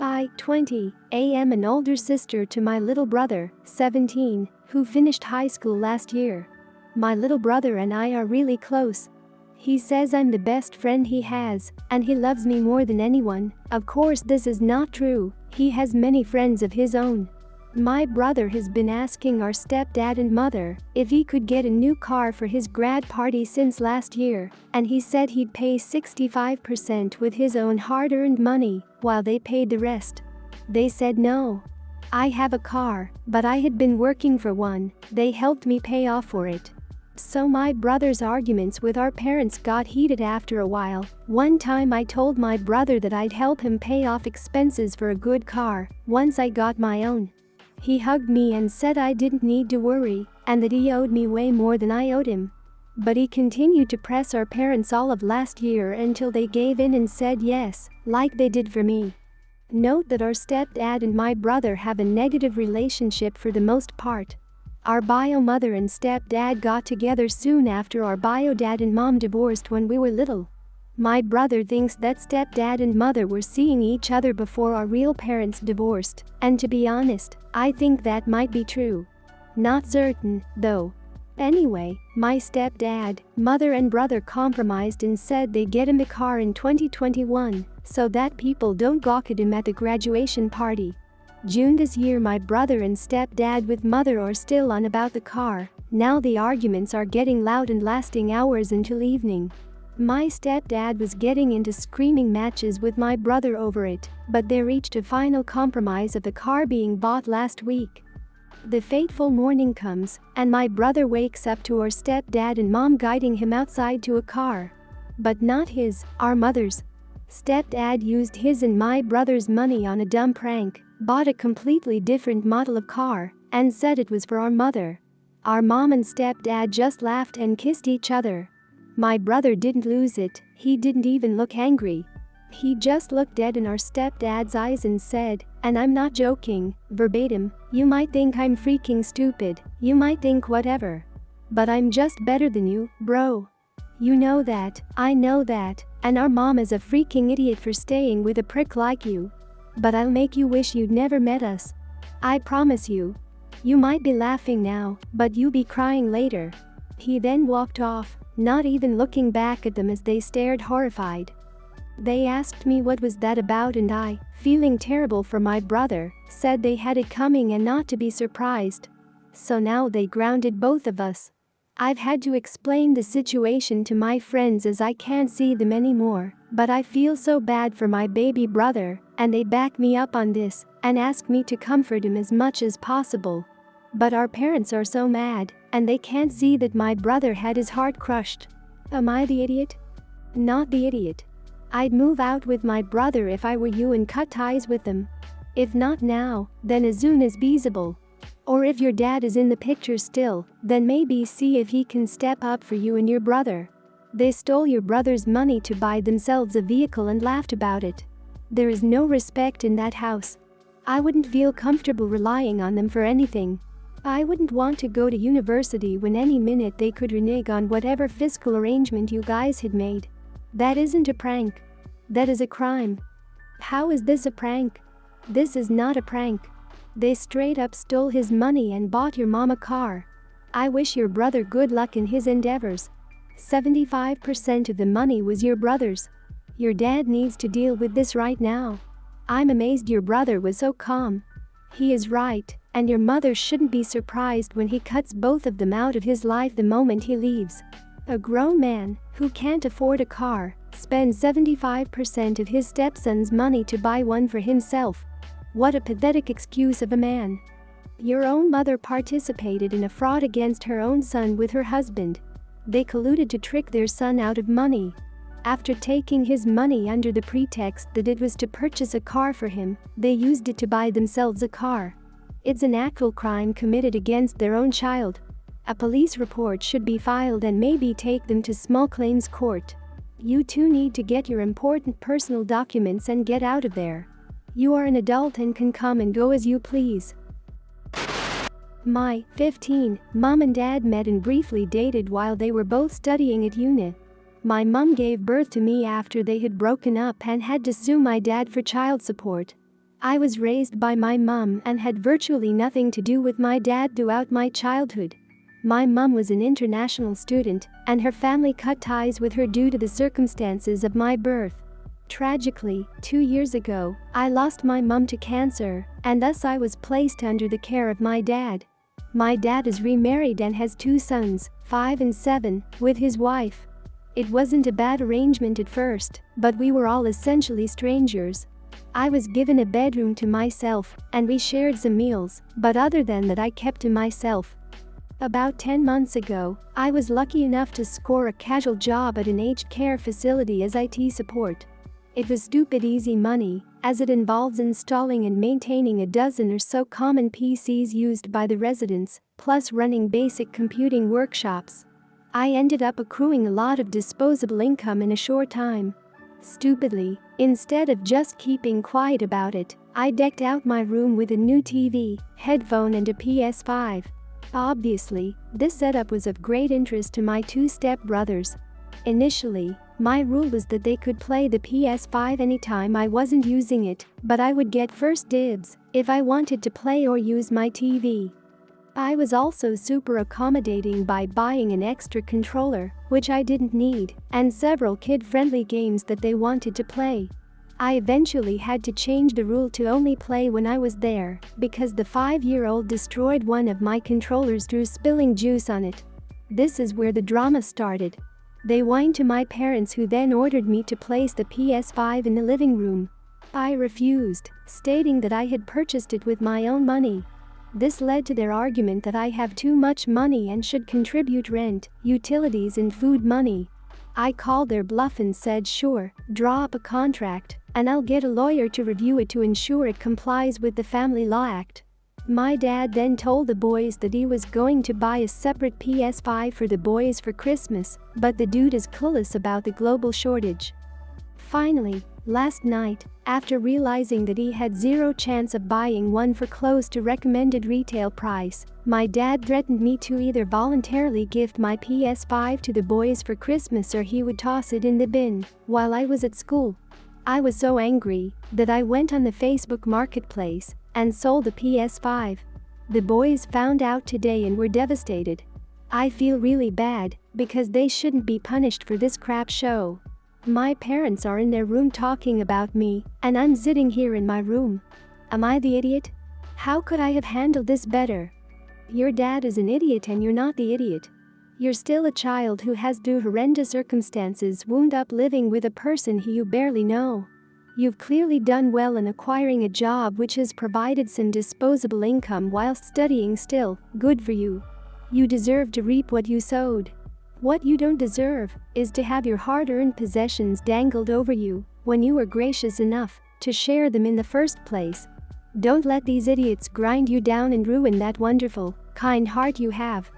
By 20, I am an older sister to my little brother, 17, who finished high school last year. My little brother and I are really close. He says I'm the best friend he has, and he loves me more than anyone. Of course, this is not true. He has many friends of his own. My brother has been asking our stepdad and mother if he could get a new car for his grad party since last year, and he said he'd pay 65% with his own hard-earned money, while they paid the rest. They said no. I have a car, but I had been working for one. They helped me pay off for it. So my brother's arguments with our parents got heated after a while. One time I told my brother that I'd help him pay off expenses for a good car once I got my own. He hugged me and said I didn't need to worry, and that he owed me way more than I owed him. But he continued to press our parents all of last year until they gave in and said yes, like they did for me. Note that our stepdad and my brother have a negative relationship for the most part. Our bio mother and stepdad got together soon after our bio dad and mom divorced when we were little. My brother thinks that stepdad and mother were seeing each other before our real parents divorced, and to be honest, I think that might be true. Not certain, though. Anyway, my stepdad, mother and brother compromised and said they'd get him a car in 2021, so that people don't gawk at him at the graduation party. June this year my brother and stepdad with mother are still on about the car. Now the arguments are getting loud and lasting hours until evening. My stepdad was getting into screaming matches with my brother over it, but they reached a final compromise of the car being bought last week. The fateful morning comes, and my brother wakes up to our stepdad and mom guiding him outside to a car. But not his, our mother's. Stepdad used his and my brother's money on a dumb prank, bought a completely different model of car, and said it was for our mother. Our mom and stepdad just laughed and kissed each other. My brother didn't lose it, he didn't even look angry. He just looked dead in our stepdad's eyes and said, and I'm not joking, verbatim, "You might think I'm freaking stupid, you might think whatever. But I'm just better than you, bro. You know that, I know that, and our mom is a freaking idiot for staying with a prick like you. But I'll make you wish you'd never met us. I promise you. You might be laughing now, but you'll be crying later." He then walked off, not even looking back at them as they stared horrified. They asked me what was that about, and I, feeling terrible for my brother, said they had it coming and not to be surprised. So now they grounded both of us. I've had to explain the situation to my friends as I can't see them anymore, but I feel so bad for my baby brother, and they back me up on this and ask me to comfort him as much as possible. But our parents are so mad, and they can't see that my brother had his heart crushed. Am I the idiot? Not the idiot. I'd move out with my brother if I were you and cut ties with them. If not now, then as soon as feasible. Or if your dad is in the picture still, then maybe see if he can step up for you and your brother. They stole your brother's money to buy themselves a vehicle and laughed about it. There is no respect in that house. I wouldn't feel comfortable relying on them for anything. I wouldn't want to go to university when any minute they could renege on whatever fiscal arrangement you guys had made. That isn't a prank. That is a crime. How is this a prank? This is not a prank. They straight up stole his money and bought your mom a car. I wish your brother good luck in his endeavors. 75% of the money was your brother's. Your dad needs to deal with this right now. I'm amazed your brother was so calm. He is right, and your mother shouldn't be surprised when he cuts both of them out of his life the moment he leaves. A grown man, who can't afford a car, spends 75% of his stepson's money to buy one for himself. What a pathetic excuse of a man. Your own mother participated in a fraud against her own son with her husband. They colluded to trick their son out of money. After taking his money under the pretext that it was to purchase a car for him, they used it to buy themselves a car. It's an actual crime committed against their own child. A police report should be filed and maybe take them to small claims court. You two need to get your important personal documents and get out of there. You are an adult and can come and go as you please. My 15, mom and dad met and briefly dated while they were both studying at uni. My mom gave birth to me after they had broken up and had to sue my dad for child support. I was raised by my mom and had virtually nothing to do with my dad throughout my childhood. My mom was an international student, and her family cut ties with her due to the circumstances of my birth. Tragically, 2 years ago, I lost my mom to cancer, and thus I was placed under the care of my dad. My dad is remarried and has 2 sons, 5 and 7, with his wife. It wasn't a bad arrangement at first, but we were all essentially strangers. I was given a bedroom to myself, and we shared some meals, but other than that I kept to myself. About 10 months ago, I was lucky enough to score a casual job at an aged care facility as IT support. It was stupid easy money, as it involves installing and maintaining a dozen or so common PCs used by the residents, plus running basic computing workshops. I ended up accruing a lot of disposable income in a short time. Stupidly, instead of just keeping quiet about it, I decked out my room with a new TV, headphone and a PS5. Obviously, this setup was of great interest to my 2 stepbrothers. Initially, my rule was that they could play the PS5 anytime I wasn't using it, but I would get first dibs if I wanted to play or use my TV. I was also super accommodating by buying an extra controller, which I didn't need, and several kid-friendly games that they wanted to play. I eventually had to change the rule to only play when I was there, because the 5-year-old destroyed one of my controllers through spilling juice on it. This is where the drama started. They whined to my parents, who then ordered me to place the PS5 in the living room. I refused, stating that I had purchased it with my own money. This led to their argument that I have too much money and should contribute rent, utilities and food money. I called their bluff and said sure, draw up a contract, and I'll get a lawyer to review it to ensure it complies with the Family Law Act. My dad then told the boys that he was going to buy a separate PS5 for the boys for Christmas, but the dude is clueless about the global shortage. Finally, last night, after realizing that he had zero chance of buying one for close to recommended retail price, my dad threatened me to either voluntarily gift my PS5 to the boys for Christmas or he would toss it in the bin while I was at school. I was so angry that I went on the Facebook Marketplace and sold the PS5. The boys found out today and were devastated. I feel really bad because they shouldn't be punished for this crap show. My parents are in their room talking about me, and I'm sitting here in my room. Am I the idiot? How could I have handled this better? Your dad is an idiot and you're not the idiot. You're still a child who has, through horrendous circumstances, wound up living with a person who you barely know. You've clearly done well in acquiring a job which has provided some disposable income whilst studying still. Good for you. You deserve to reap what you sowed. What you don't deserve is to have your hard-earned possessions dangled over you when you were gracious enough to share them in the first place. Don't let these idiots grind you down and ruin that wonderful, kind heart you have.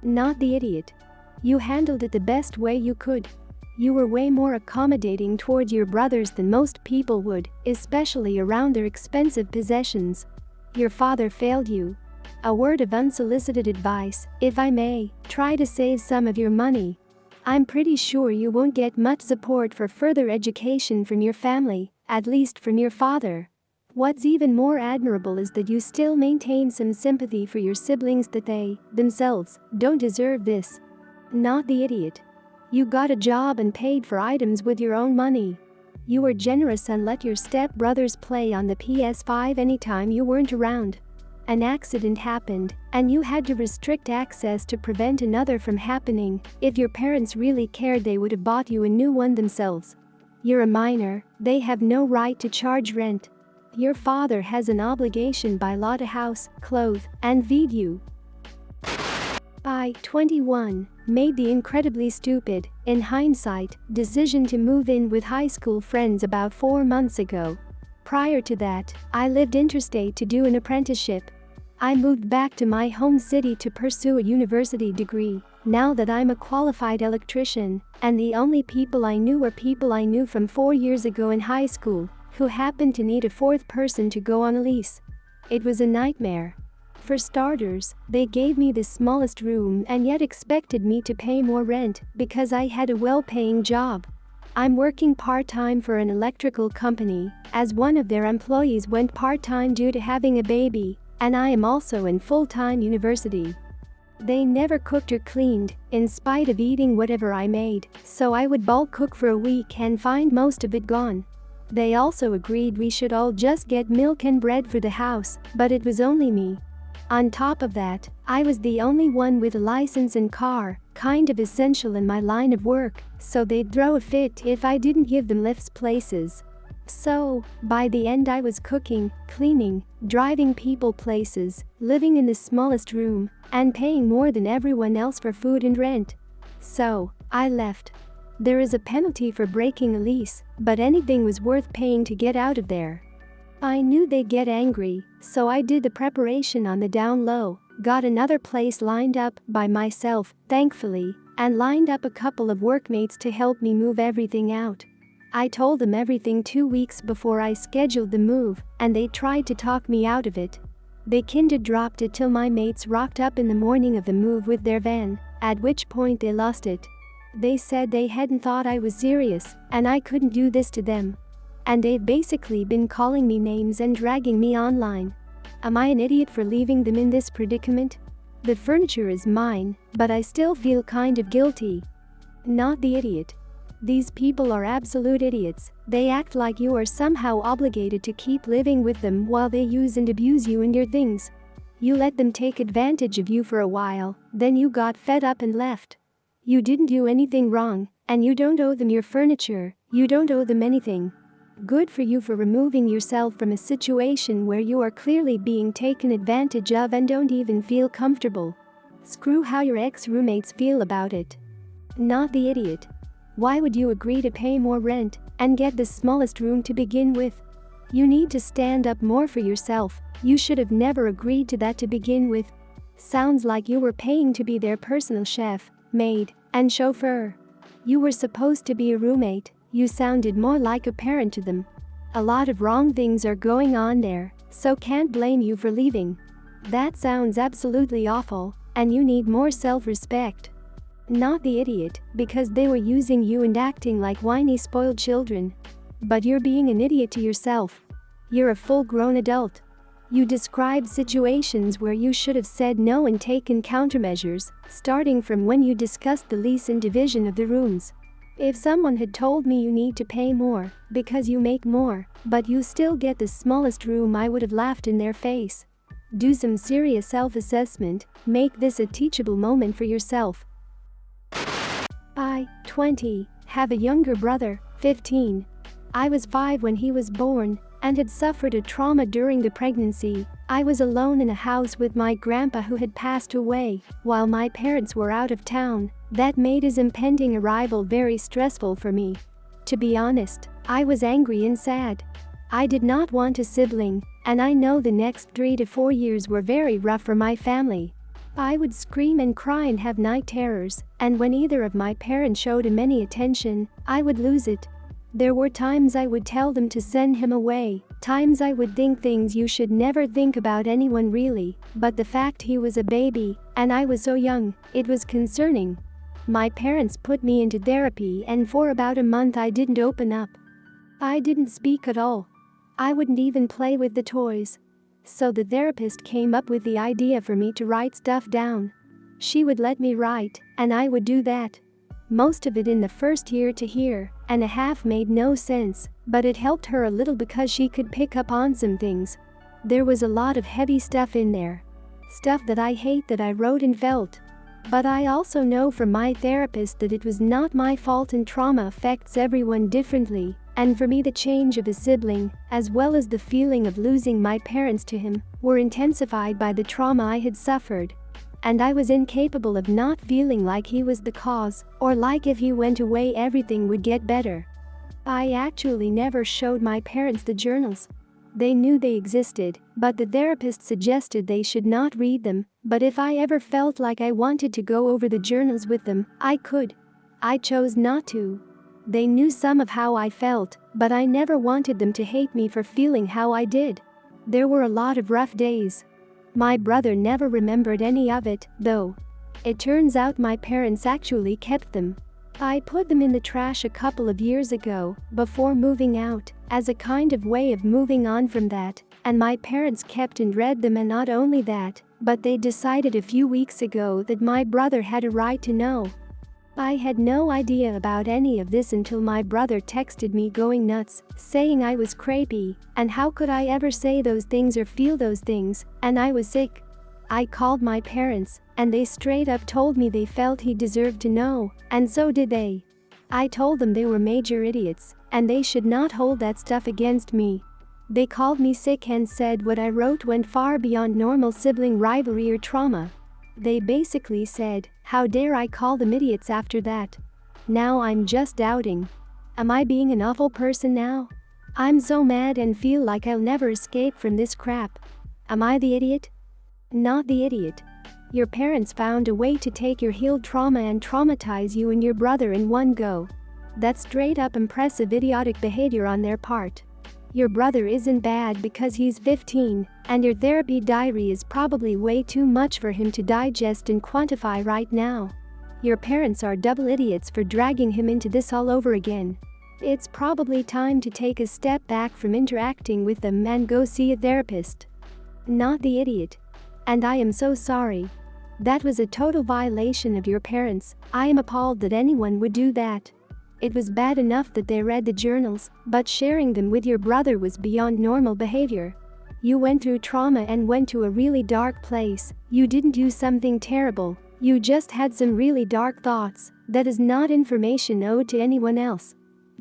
Not the idiot. You handled it the best way you could. You were way more accommodating towards your brothers than most people would, especially around their expensive possessions. Your father failed you. A word of unsolicited advice, if I may, try to save some of your money. I'm pretty sure you won't get much support for further education from your family, at least from your father. What's even more admirable is that you still maintain some sympathy for your siblings, that they, themselves, don't deserve this. Not the idiot. You got a job and paid for items with your own money. You were generous and let your step-brothers play on the PS5 anytime you weren't around. An accident happened, and you had to restrict access to prevent another from happening. If your parents really cared, they would have bought you a new one themselves. You're a minor, they have no right to charge rent. Your father has an obligation by law to house, clothe, and feed you. I, 21, made the incredibly stupid, in hindsight, decision to move in with high school friends about 4 months ago. Prior to that, I lived interstate to do an apprenticeship. I moved back to my home city to pursue a university degree, now that I'm a qualified electrician, and the only people I knew were people I knew from 4 years ago in high school, who happened to need a 4th person to go on a lease. It was a nightmare. For starters, they gave me the smallest room and yet expected me to pay more rent because I had a well-paying job. I'm working part-time for an electrical company, as one of their employees went part-time due to having a baby, and I am also in full-time university. They never cooked or cleaned, in spite of eating whatever I made, so I would bulk cook for a week and find most of it gone. They also agreed we should all just get milk and bread for the house, but it was only me. On top of that, I was the only one with a license and car, kind of essential in my line of work, so they'd throw a fit if I didn't give them lifts places. So, by the end I was cooking, cleaning, driving people places, living in the smallest room, and paying more than everyone else for food and rent. So, I left. There is a penalty for breaking a lease, but anything was worth paying to get out of there. I knew they'd get angry, so I did the preparation on the down low, got another place lined up by myself, thankfully, and lined up a couple of workmates to help me move everything out. I told them everything 2 weeks before I scheduled the move, and they tried to talk me out of it. They kinda dropped it till my mates rocked up in the morning of the move with their van, at which point they lost it. They said they hadn't thought I was serious, and I couldn't do this to them. And they've basically been calling me names and dragging me online. Am I an idiot for leaving them in this predicament? The furniture is mine, but I still feel kind of guilty. Not the idiot. These people are absolute idiots. They act like you are somehow obligated to keep living with them while they use and abuse you and your things. You let them take advantage of you for a while, then you got fed up and left. You didn't do anything wrong, and you don't owe them your furniture, you don't owe them anything. Good for you for removing yourself from a situation where you are clearly being taken advantage of and don't even feel comfortable. Screw how your ex-roommates feel about it. Not the idiot. Why would you agree to pay more rent and get the smallest room to begin with? You need to stand up more for yourself. You should have never agreed to that to begin with. Sounds like you were paying to be their personal chef, maid, and chauffeur. You were supposed to be a roommate. You sounded more like a parent to them. A lot of wrong things are going on there, so can't blame you for leaving. That sounds absolutely awful, and you need more self-respect. Not the idiot, because they were using you and acting like whiny spoiled children. But you're being an idiot to yourself. You're a full-grown adult. You described situations where you should have said no and taken countermeasures, starting from when you discussed the lease and division of the rooms. If someone had told me you need to pay more because you make more, but you still get the smallest room, I would have laughed in their face. Do some serious self-assessment, make this a teachable moment for yourself. I, 20, have a younger brother, 15. I was 5 when he was born and had suffered a trauma during the pregnancy. I was alone in a house with my grandpa who had passed away while my parents were out of town. That made his impending arrival very stressful for me. To be honest, I was angry and sad. I did not want a sibling, and I know the next 3 to 4 years were very rough for my family. I would scream and cry and have night terrors, and when either of my parents showed him any attention, I would lose it. There were times I would tell them to send him away, times I would think things you should never think about anyone really, but the fact he was a baby, and I was so young, it was concerning. My parents put me into therapy, and for about a month I didn't open up. I didn't speak at all. I wouldn't even play with the toys. So the therapist came up with the idea for me to write stuff down. She would let me write, and I would do that. Most of it in the first year to year and a half made no sense, but it helped her a little because she could pick up on some things. There was a lot of heavy stuff in there. Stuff that I hate that I wrote and felt. But I also know from my therapist that it was not my fault and trauma affects everyone differently, and for me the change of a sibling, as well as the feeling of losing my parents to him, were intensified by the trauma I had suffered. And I was incapable of not feeling like he was the cause, or like if he went away everything would get better. I actually never showed my parents the journals. They knew they existed, but the therapist suggested they should not read them, but if I ever felt like I wanted to go over the journals with them, I could. I chose not to. They knew some of how I felt, but I never wanted them to hate me for feeling how I did. There were a lot of rough days. My brother never remembered any of it, though. It turns out my parents actually kept them. I put them in the trash a couple of years ago, before moving out, as a kind of way of moving on from that, and my parents kept and read them, and not only that, but they decided a few weeks ago that my brother had a right to know. I had no idea about any of this until my brother texted me going nuts, saying I was crazy, and how could I ever say those things or feel those things, and I was sick. I called my parents, and they straight up told me they felt he deserved to know, and so did they. I told them they were major idiots, and they should not hold that stuff against me. They called me sick and said what I wrote went far beyond normal sibling rivalry or trauma. They basically said, how dare I call them idiots after that? Now I'm just doubting. Am I being an awful person now? I'm so mad and feel like I'll never escape from this crap. Am I the idiot? Not the idiot. Your parents found a way to take your healed trauma and traumatize you and your brother in one go. That's straight up impressive idiotic behavior on their part. Your brother isn't bad because he's 15, and your therapy diary is probably way too much for him to digest and quantify right now. Your parents are double idiots for dragging him into this all over again. It's probably time to take a step back from interacting with them and go see a therapist. Not the idiot. And I am so sorry. That was a total violation of your parents. I am appalled that anyone would do that. It was bad enough that they read the journals, but sharing them with your brother was beyond normal behavior. You went through trauma and went to a really dark place. You didn't do something terrible. You just had some really dark thoughts. That is not information owed to anyone else.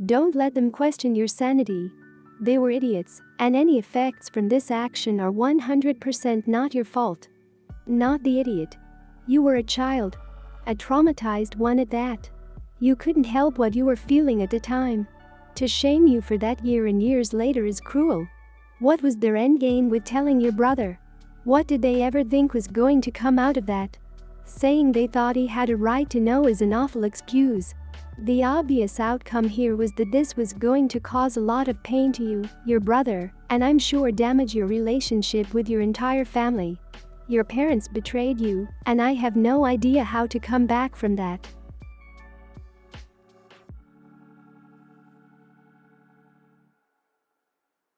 Don't let them question your sanity. They were idiots, and any effects from this action are 100% not your fault. Not the idiot. You were a child. A traumatized one at that. You couldn't help what you were feeling at the time. To shame you for that year and years later is cruel. What was their endgame with telling your brother? What did they ever think was going to come out of that? Saying they thought he had a right to know is an awful excuse. The obvious outcome here was that this was going to cause a lot of pain to you, your brother, and I'm sure damage your relationship with your entire family. Your parents betrayed you, and I have no idea how to come back from that.